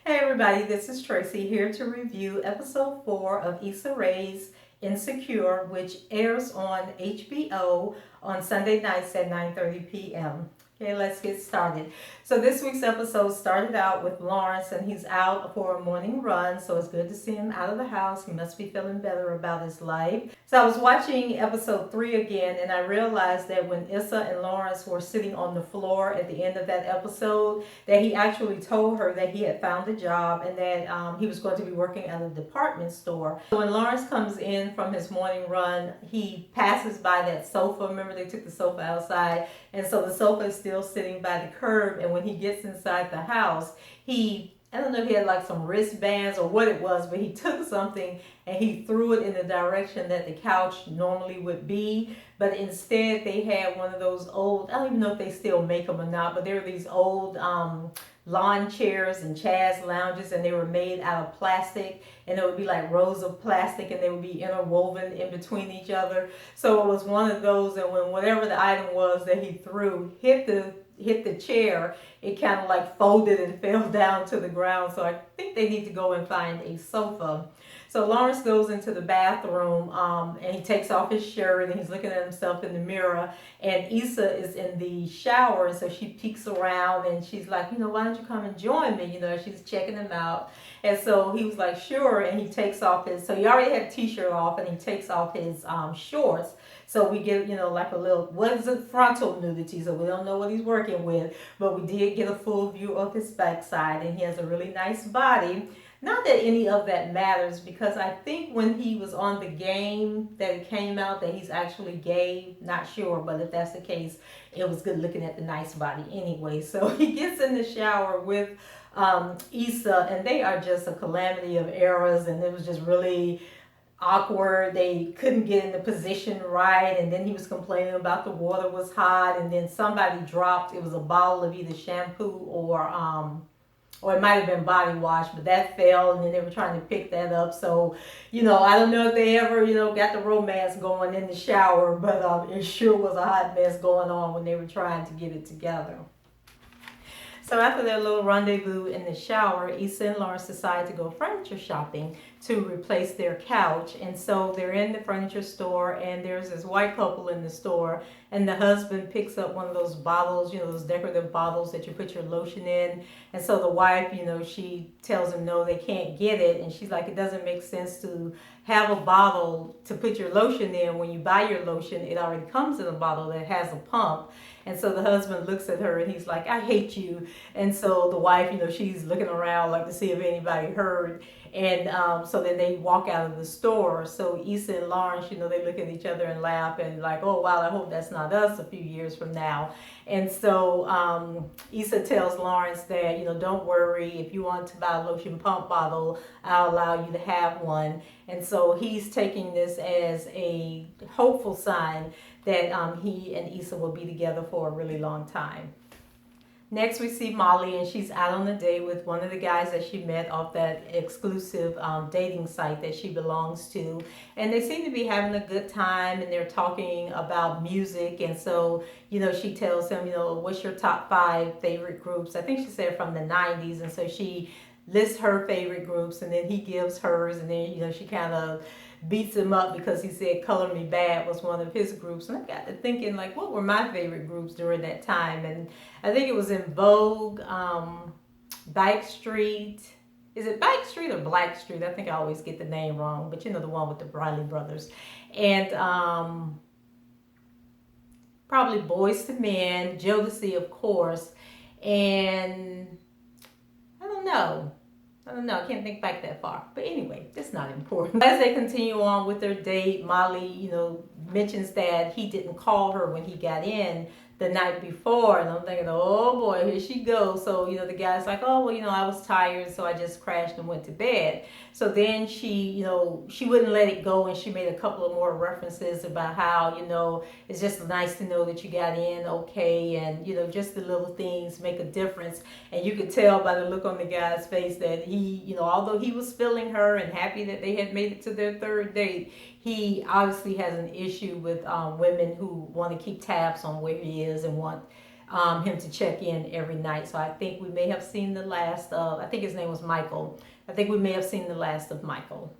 Hey everybody, this is Tracy here to review episode 4 of Issa Rae's Insecure, which airs on HBO on Sunday nights at 9:30 p.m. Okay, let's get started. So this week's episode started out with Lawrence and he's out for a morning run, so it's good to see him out of the house. He must be feeling better about his life. So I was watching episode 3 again and I realized that when Issa and Lawrence were sitting on the floor at the end of that episode, that he actually told her that he had found a job and that he was going to be working at a department store. So when Lawrence comes in from his morning run, he passes by that sofa. Remember, they took the sofa outside, and so the sofa is still sitting by the curb. And when he gets inside the house, I don't know if he had like some wristbands or what it was, but he took something and he threw it in the direction that the couch normally would be. But instead, they had one of those old, I don't even know if they still make them or not, but they were these old lawn chairs and Chaz lounges, and they were made out of plastic, and it would be like rows of plastic and they would be interwoven in between each other. So it was one of those, and when whatever the item was that he threw hit the chair, it kind of like folded and fell down to the ground. So I think they need to go and find a sofa. So Lawrence goes into the bathroom and he takes off his shirt and he's looking at himself in the mirror. And Issa is in the shower, and so she peeks around and she's like, why don't you come and join me? She's checking him out. And so he was like, sure. And he takes off so he already had a t-shirt off, and he takes off his shorts. So we get, like a little, what is it, frontal nudity, so we don't know what he's working with. But we did get a full view of his backside, and he has a really nice body. Not that any of that matters, because I think when he was on the game that it came out that he's actually gay. Not sure, but if that's the case, it was good looking at the nice body anyway. So he gets in the shower with Issa, and they are just a calamity of errors, and it was just really awkward. They couldn't get in the position right, and then he was complaining about the water was hot, and then somebody dropped, it was a bottle of either shampoo or it might have been body wash, but that fell, and then they were trying to pick that up. So, I don't know if they ever, got the romance going in the shower, but it sure was a hot mess going on when they were trying to get it together. So after their little rendezvous in the shower, Issa and Lawrence decide to go furniture shopping to replace their couch. And so they're in the furniture store, and there's this white couple in the store, and the husband picks up one of those bottles, those decorative bottles that you put your lotion in. And so the wife, she tells him no, they can't get it. And she's like, it doesn't make sense to have a bottle to put your lotion in. When you buy your lotion, it already comes in a bottle that has a pump. And so the husband looks at her and he's like, I hate you. And so the wife, she's looking around like to see if anybody heard. And so then they walk out of the store. So Issa and Lawrence, they look at each other and laugh and like, oh, wow, I hope that's not us a few years from now. And so Issa tells Lawrence that, don't worry. If you want to buy a lotion pump bottle, I'll allow you to have one. And so he's taking this as a hopeful sign that he and Issa will be together for a really long time. Next, we see Molly, and she's out on a date with one of the guys that she met off that exclusive dating site that she belongs to. And they seem to be having a good time, and they're talking about music. And so, she tells him, what's your top 5 favorite groups? I think she said from the 90s. And so she lists her favorite groups, and then he gives hers, and then, she kind of beats him up because he said Color Me Bad was one of his groups. And I got to thinking, like, what were my favorite groups during that time? And I think it was in Vogue, Backstreet. Is it Backstreet or Blackstreet? I think I always get the name wrong, but the one with the Briley brothers. And probably Boys to Men, Jodeci, of course. And I don't know, I can't think back that far. But anyway, it's not important. As they continue on with their date, Molly, mentions that he didn't call her when he got in the night before. And I'm thinking, oh boy, here she goes. So, the guy's like, oh, well, I was tired, so I just crashed and went to bed. So then she wouldn't let it go, and she made a couple of more references about how, it's just nice to know that you got in okay, and, just the little things make a difference. And you could tell by the look on the guy's face that he, although he was feeling her and happy that they had made it to their third date, he obviously has an issue with women who want to keep tabs on where he is and want him to check in every night. So I think we may have seen the last of, I think his name was Michael. I think we may have seen the last of Michael.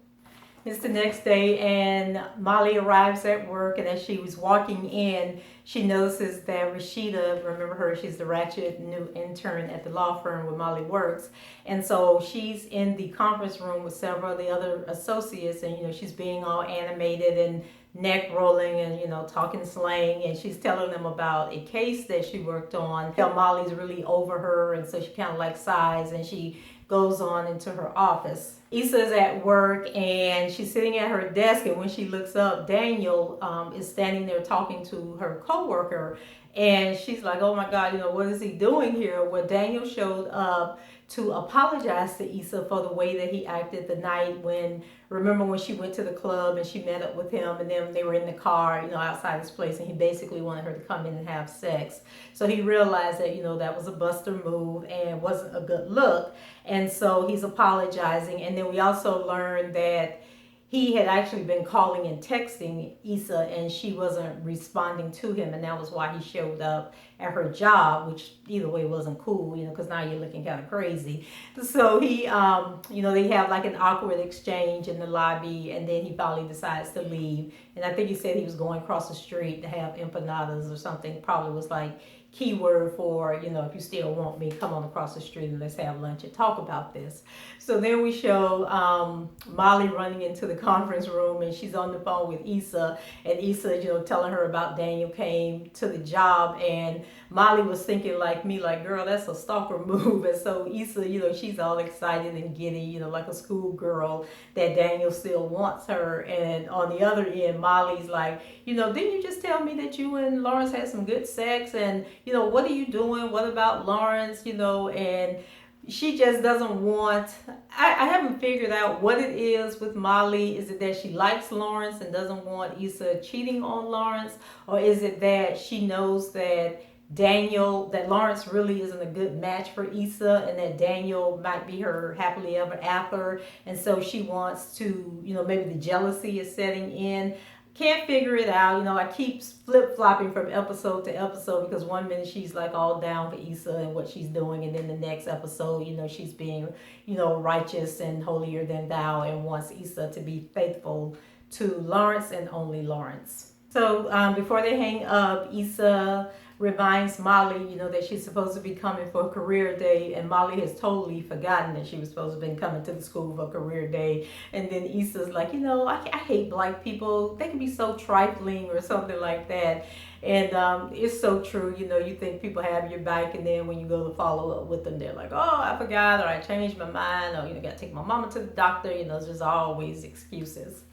It's the next day, and Molly arrives at work, and as she was walking in, she notices that Rashida, remember her, she's the ratchet new intern at the law firm where Molly works, and so she's in the conference room with several of the other associates, and she's being all animated and neck rolling and talking slang, and she's telling them about a case that she worked on. Molly's really over her, and so she kind of like sighs, and she goes on into her office. Issa's at work, and she's sitting at her desk, and when she looks up, Daniel is standing there talking to her coworker, and she's like, oh my God, what is he doing here? Well, Daniel showed up to apologize to Issa for the way that he acted the night when, remember when she went to the club and she met up with him, and then they were in the car, outside his place, and he basically wanted her to come in and have sex. So he realized that, that was a buster move and wasn't a good look. And so he's apologizing. And then we also learned that he had actually been calling and texting Issa, and she wasn't responding to him, and that was why he showed up at her job, which either way wasn't cool, because now you're looking kind of crazy. So he, they have like an awkward exchange in the lobby, and then he finally decides to leave. And I think he said he was going across the street to have empanadas or something. Probably was like keyword for, if you still want me, come on across the street and let's have lunch and talk about this. So then we show Molly running into the conference room, and she's on the phone with Issa, and Issa, telling her about Daniel came to the job, and Molly was thinking like me, like, girl, that's a stalker move. And so Issa, she's all excited and giddy, like a schoolgirl, that Daniel still wants her. And on the other end, Molly's like, didn't you just tell me that you and Lawrence had some good sex? And, what are you doing? What about Lawrence? And she just doesn't want, I haven't figured out what it is with Molly. Is it that she likes Lawrence and doesn't want Issa cheating on Lawrence? Or is it that she knows that that Lawrence really isn't a good match for Issa, and that Daniel might be her happily ever after, and so she wants to, maybe the jealousy is setting in. Can't figure it out. I keep flip-flopping from episode to episode, because one minute she's like all down for Issa and what she's doing, and then the next episode, she's being, righteous and holier than thou and wants Issa to be faithful to Lawrence and only Lawrence. So before they hang up, Issa reminds Molly, that she's supposed to be coming for a career day, and Molly has totally forgotten that she was supposed to be coming to the school for a career day. And then Issa's like, I hate black people. They can be so trifling or something like that. And it's so true. You think people have your back, and then when you go to follow up with them, they're like, oh, I forgot, or I changed my mind, or got to take my mama to the doctor. There's always excuses.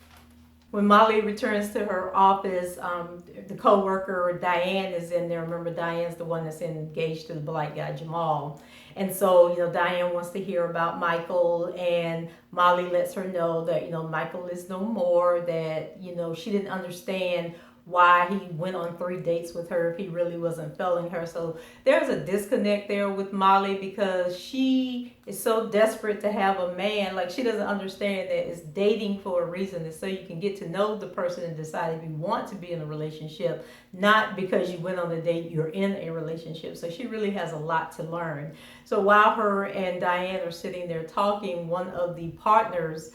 When Molly returns to her office, the co-worker Diane is in there. Remember, Diane's the one that's engaged to the black guy, Jamal. And so, Diane wants to hear about Michael, and Molly lets her know that, Michael is no more, that, she didn't understand why he went on 3 dates with her if he really wasn't feeling her. So there's a disconnect there with Molly, because she is so desperate to have a man. Like, she doesn't understand that it's dating for a reason. It's so you can get to know the person and decide if you want to be in a relationship, not because you went on a date, you're in a relationship. So she really has a lot to learn. So while her and Diane are sitting there talking, one of the partners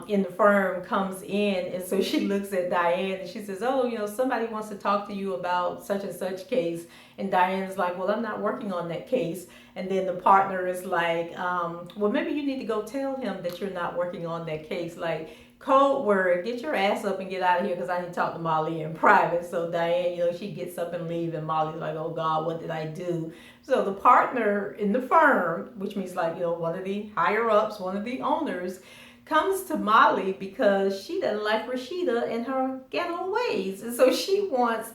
in the firm comes in, and so she looks at Diane and she says, oh, somebody wants to talk to you about such and such case. And Diane's like, well, I'm not working on that case. And then the partner is like, well, maybe you need to go tell him that you're not working on that case. Like, code word, get your ass up and get out of here, because I need to talk to Molly in private. So Diane, she gets up and leaves, and Molly's like, oh God, what did I do? So the partner in the firm, which means like, one of the higher ups, one of the owners, comes to Molly because she doesn't like Rashida and her ghetto ways. And so she wants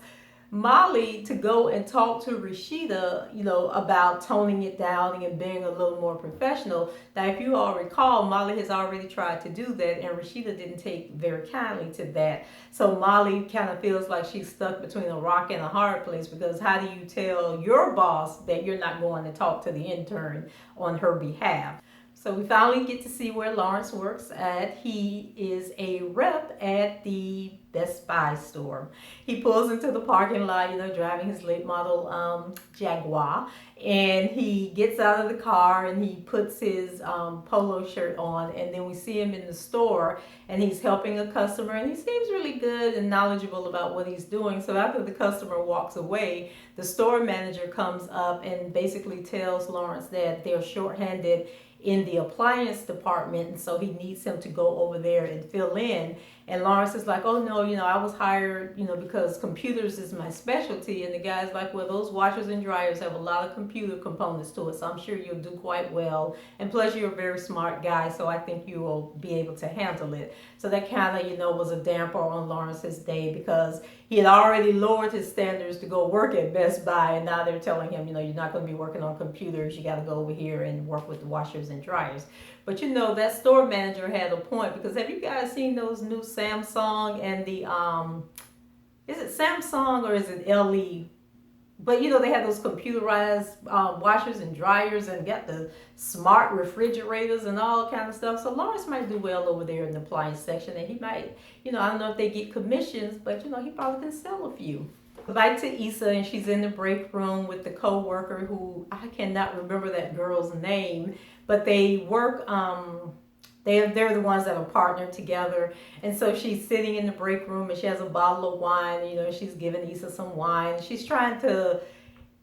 Molly to go and talk to Rashida, about toning it down and being a little more professional. Now, if you all recall, Molly has already tried to do that, and Rashida didn't take very kindly to that. So Molly kind of feels like she's stuck between a rock and a hard place, because how do you tell your boss that you're not going to talk to the intern on her behalf? So we finally get to see where Lawrence works at. He is a rep at the Best Buy store. He pulls into the parking lot, driving his late model Jaguar, and he gets out of the car and he puts his polo shirt on, and then we see him in the store and he's helping a customer, and he seems really good and knowledgeable about what he's doing. So after the customer walks away, the store manager comes up and basically tells Lawrence that they're shorthanded in the appliance department, and so he needs him to go over there and fill in. And Lawrence is like, oh no, I was hired, because computers is my specialty. And the guy's like, well, those washers and dryers have a lot of computer components to it, so I'm sure you'll do quite well. And plus, you're a very smart guy, so I think you will be able to handle it. So that kind of, was a damper on Lawrence's day, because he had already lowered his standards to go work at Best Buy, and now they're telling him, you're not going to be working on computers. You got to go over here and work with the washers and dryers. But that store manager had a point, because have you guys seen those new Samsung and the is it Samsung or is it LE? But they have those computerized washers and dryers, and got the smart refrigerators and all kind of stuff. So Lawrence might do well over there in the appliance section, and he might, I don't know if they get commissions, but he probably can sell a few. Back to Issa, and she's in the break room with the co-worker who I cannot remember that girl's name, but they work. They're the ones that are partnered together, and so she's sitting in the break room and she has a bottle of wine. She's giving Issa some wine. She's trying to.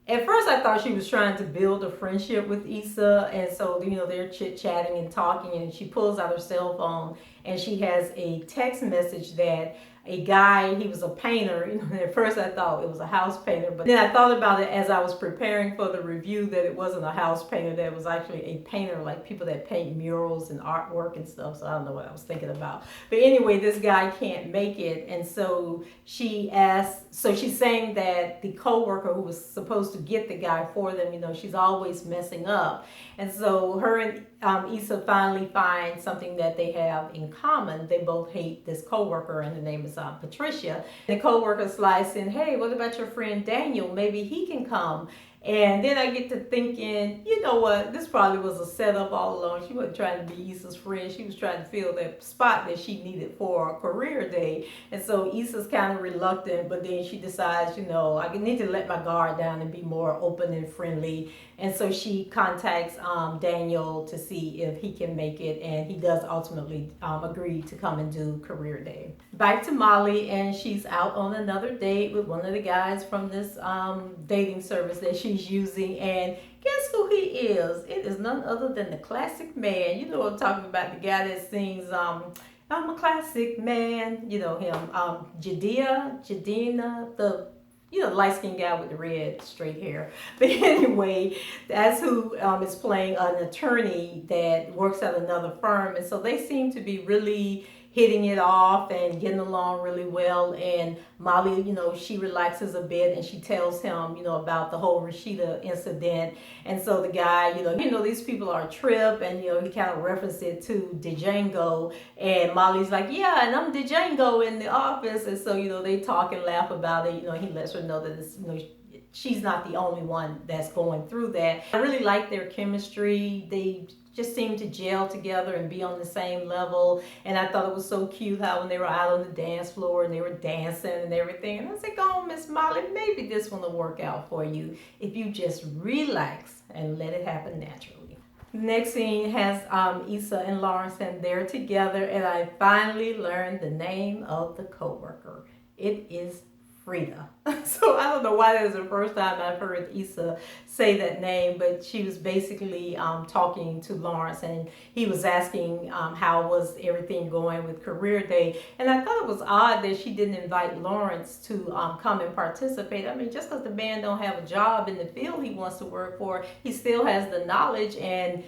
At first, I thought she was trying to build a friendship with Issa, and so they're chit chatting and talking, and she pulls out her cell phone and she has a text message that a guy, he was a painter. At first I thought it was a house painter, but then I thought about it as I was preparing for the review that it wasn't a house painter, that it was actually a painter, like people that paint murals and artwork and stuff. So I don't know what I was thinking about. But anyway, this guy can't make it, and so she's saying that the co-worker who was supposed to get the guy for them, she's always messing up. And so her and Issa finally find something that they have in common. They both hate this co-worker, and the name is Patricia. The co-worker slides in, hey, what about your friend Daniel? Maybe he can come. And then I get to thinking, you know what, this probably was a setup all along. She wasn't trying to be Issa's friend. She was trying to fill that spot that she needed for a career day. And so Issa's kind of reluctant, but then she decides, I need to let my guard down and be more open and friendly. And so she contacts Daniel to see if he can make it, and he does ultimately agree to come and do career day. Back to Molly, and she's out on another date with one of the guys from this dating service that she's using, and guess who he is? It is none other than the classic man. You know what I'm talking about, the guy that sings I'm a classic man, him, Jadina, the light-skinned guy with the red straight hair. But anyway, that's who is playing an attorney that works at another firm. And so they seem to be really hitting it off and getting along really well. And Molly, she relaxes a bit and she tells him, about the whole Rashida incident. And so the guy, these people are a trip, and, he kind of referenced it to Django. And Molly's like, yeah, and I'm Django in the office. And so, they talk and laugh about it. He lets her know that it's, she's not the only one that's going through that. I really like their chemistry. They just seemed to gel together and be on the same level. And I thought it was so cute how when they were out on the dance floor and they were dancing and everything. And I said, go on, Miss Molly, maybe this one will work out for you if you just relax and let it happen naturally. Next scene has Issa and Lawrence, and they're together, and I finally learned the name of the coworker. It is Frida. So I don't know why that was the first time I've heard Issa say that name, but she was basically talking to Lawrence, and he was asking how was everything going with career day. And I thought it was odd that she didn't invite Lawrence to come and participate. I mean, just because the man don't have a job in the field he wants to work for, he still has the knowledge, and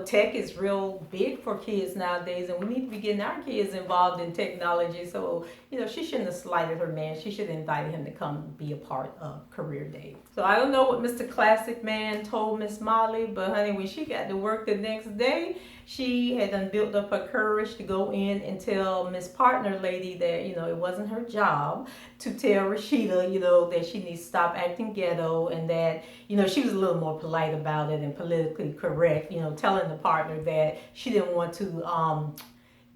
tech is real big for kids nowadays, and we need to be getting our kids involved in technology. So, she shouldn't have slighted her man. She should have invited him to come be a part of career day. So I don't know what Mr. Classic Man told Miss Molly, but honey, when she got to work the next day, she had done built up her courage to go in and tell Miss Partner Lady that, it wasn't her job to tell Rashida, that she needs to stop acting ghetto, and that, she was a little more polite about it and politically correct, telling the partner that she didn't want to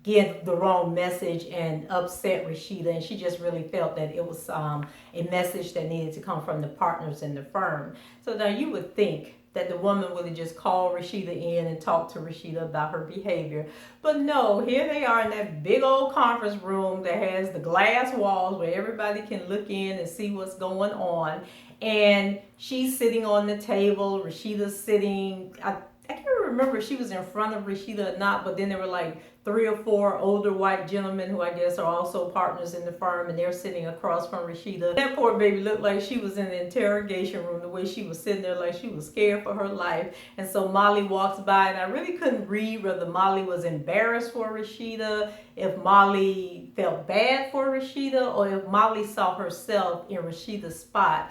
give the wrong message and upset Rashida, and she just really felt that it was a message that needed to come from the partners in the firm. So now you would think that the woman would have just called Rashida in and talked to Rashida about her behavior. But no, here they are in that big old conference room that has the glass walls where everybody can look in and see what's going on. And she's sitting on the table, Rashida's sitting, I can't remember if she was in front of Rashida or not, but then there were like 3 or 4 older white gentlemen who I guess are also partners in the firm, and they're sitting across from Rashida. That poor baby looked like she was in the interrogation room, the way she was sitting there like she was scared for her life. And so Molly walks by, and I really couldn't read whether Molly was embarrassed for Rashida, if Molly felt bad for Rashida, or if Molly saw herself in Rashida's spot.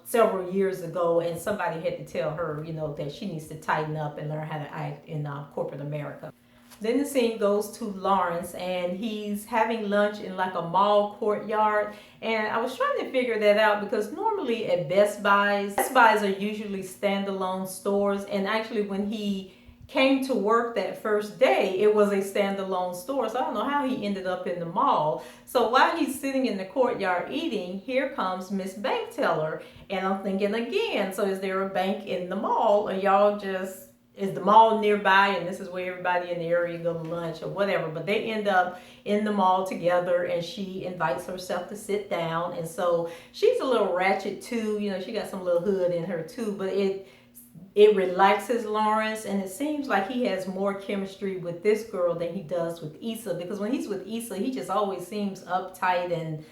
Several years ago, and somebody had to tell her, that she needs to tighten up and learn how to act in corporate America. Then the scene goes to Lawrence, and he's having lunch in like a mall courtyard. And I was trying to figure that out because normally at Best Buys are usually standalone stores. And actually, when he came to work that first day, it was a standalone store. So I don't know how he ended up in the mall. So while he's sitting in the courtyard eating, here comes Miss Bank Teller. And I'm thinking again, so is there a bank in the mall, or y'all just, is the mall nearby and this is where everybody in the area go to lunch or whatever? But they end up in the mall together, and she invites herself to sit down. And so she's a little ratchet too, she got some little hood in her too, but it relaxes Lawrence, and it seems like he has more chemistry with this girl than he does with Issa, because when he's with Issa, he just always seems uptight, and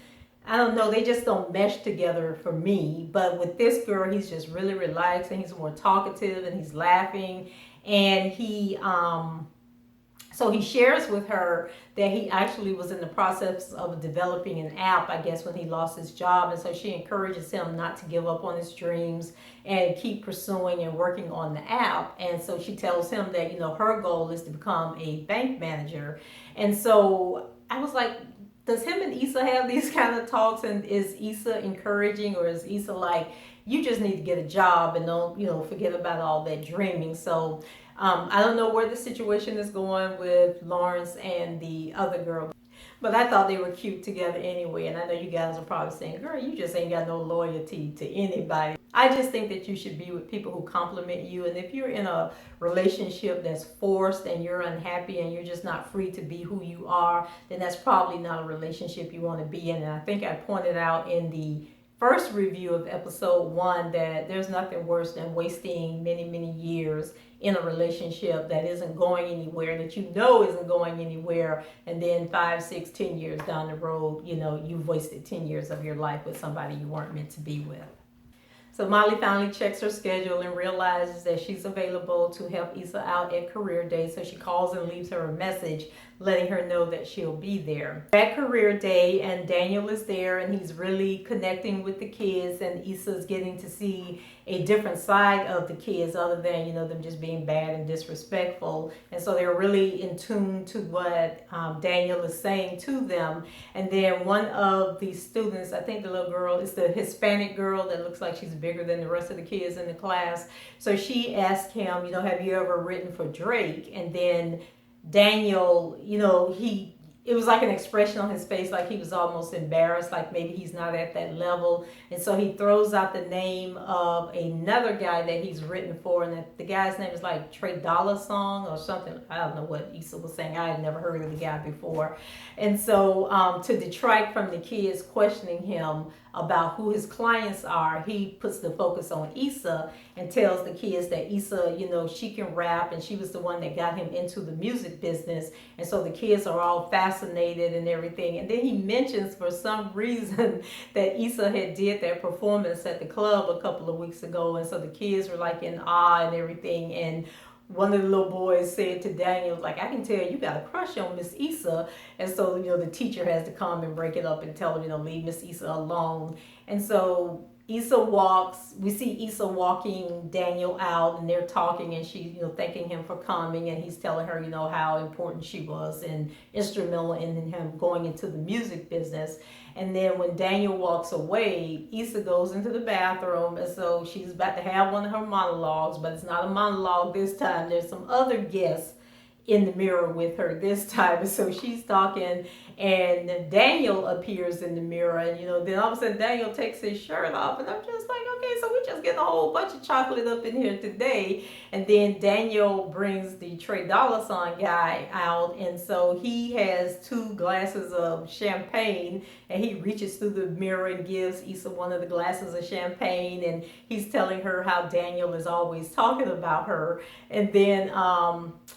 I don't know, they just don't mesh together for me. But with this girl, he's just really relaxed, and he's more talkative, and he's laughing, and so he shares with her that he actually was in the process of developing an app, I guess, when he lost his job. And so she encourages him not to give up on his dreams and keep pursuing and working on the app. And so she tells him that, her goal is to become a bank manager. And so I was like, does him and Issa have these kind of talks? And is Issa encouraging, or is Issa like, you just need to get a job and don't, forget about all that dreaming? So I don't know where the situation is going with Lawrence and the other girl, but I thought they were cute together anyway. And I know you guys are probably saying, girl, you just ain't got no loyalty to anybody. I just think that you should be with people who compliment you. And if you're in a relationship that's forced and you're unhappy and you're just not free to be who you are, then that's probably not a relationship you want to be in. And I think I pointed out in the first review of episode 1 that there's nothing worse than wasting many, many years in a relationship that isn't going anywhere, that isn't going anywhere, and then 5, 6, 10 years down the road, you've wasted 10 years of your life with somebody you weren't meant to be with. So Molly finally checks her schedule and realizes that she's available to help Issa out at career day. So she calls and leaves her a message letting her know that she'll be there. At career day, and Daniel is there, and he's really connecting with the kids, and Issa's getting to see a different side of the kids other than, them just being bad and disrespectful. And so they're really in tune to what Daniel is saying to them. And then one of the students, I think the little girl, is the Hispanic girl that looks like she's bigger than the rest of the kids in the class. So she asked him, have you ever written for Drake? And then Daniel, it was like an expression on his face, like he was almost embarrassed, like maybe he's not at that level. And so he throws out the name of another guy that he's written for, and the guy's name is like Trey Dollar Song or something. I don't know what Issa was saying. I had never heard of the guy before. And so to detract from the kids questioning him about who his clients are, he puts the focus on Issa and tells the kids that Issa, she can rap, and she was the one that got him into the music business. And so the kids are all fascinated and everything. And then he mentions for some reason that Issa had did that performance at the club a couple of weeks ago. And so the kids were like in awe and everything. And one of the little boys said to Daniel, like, I can tell you got a crush on Miss Issa. And so, the teacher has to come and break it up and tell him, leave Miss Issa alone. And so we see Issa walking Daniel out, and they're talking, and she's, thanking him for coming, and he's telling her, how important she was and instrumental in him going into the music business. And then when Daniel walks away, Issa goes into the bathroom, and so she's about to have one of her monologues, but it's not a monologue this time. There's some other guests in the mirror with her this time. So she's talking, and Daniel appears in the mirror, and then all of a sudden Daniel takes his shirt off, and I'm just like, okay, so we just getting a whole bunch of chocolate up in here today. And then Daniel brings the Trey Dolla $ign guy out, and so he has 2 glasses of champagne, and he reaches through the mirror and gives Issa one of the glasses of champagne, and he's telling her how Daniel is always talking about her. And then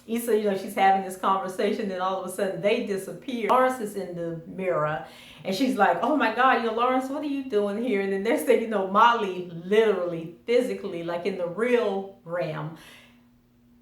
Issa, she's having this conversation, and all of a sudden they disappear. Lawrence is in the mirror, and she's like, oh my God, Lawrence, what are you doing here? And the next thing you know, Molly literally, physically, like in the real realm,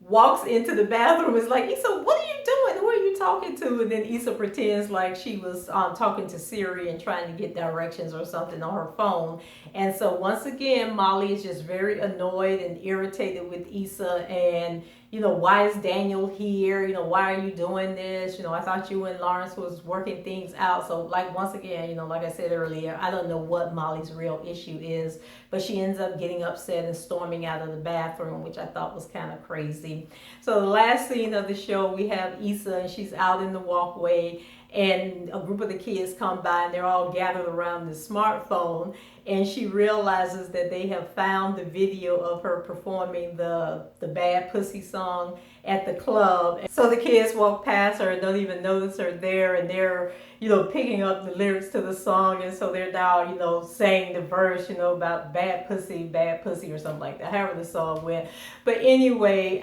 walks into the bathroom. Is like, Issa, what are you doing? Who are you talking to? And then Issa pretends like she was talking to Siri and trying to get directions or something on her phone. And so once again, Molly is just very annoyed and irritated with Issa, and why is Daniel here? Why are you doing this? I thought you and Lawrence was working things out. So like, once again, like I said earlier, I don't know what Molly's real issue is, but she ends up getting upset and storming out of the bathroom, which I thought was kind of crazy. So the last scene of the show, we have Issa, and she's out in the walkway, and a group of the kids come by, and they're all gathered around the smartphone, and she realizes that they have found the video of her performing the Bad Pussy song at the club. So the kids walk past her and don't even notice her there, and they're picking up the lyrics to the song, and so they're now saying the verse about bad pussy or something like that, however the song went. But anyway,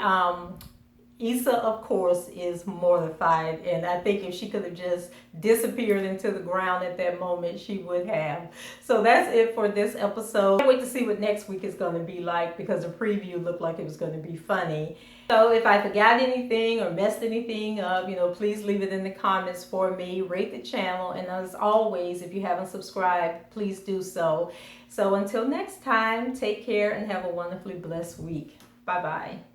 Issa, of course, is mortified, and I think if she could have just disappeared into the ground at that moment, she would have. So that's it for this episode. I can't wait to see what next week is going to be like, because the preview looked like it was going to be funny. So if I forgot anything or messed anything up, please leave it in the comments for me. Rate the channel, and as always, if you haven't subscribed, please do so. So until next time, take care and have a wonderfully blessed week. Bye-bye.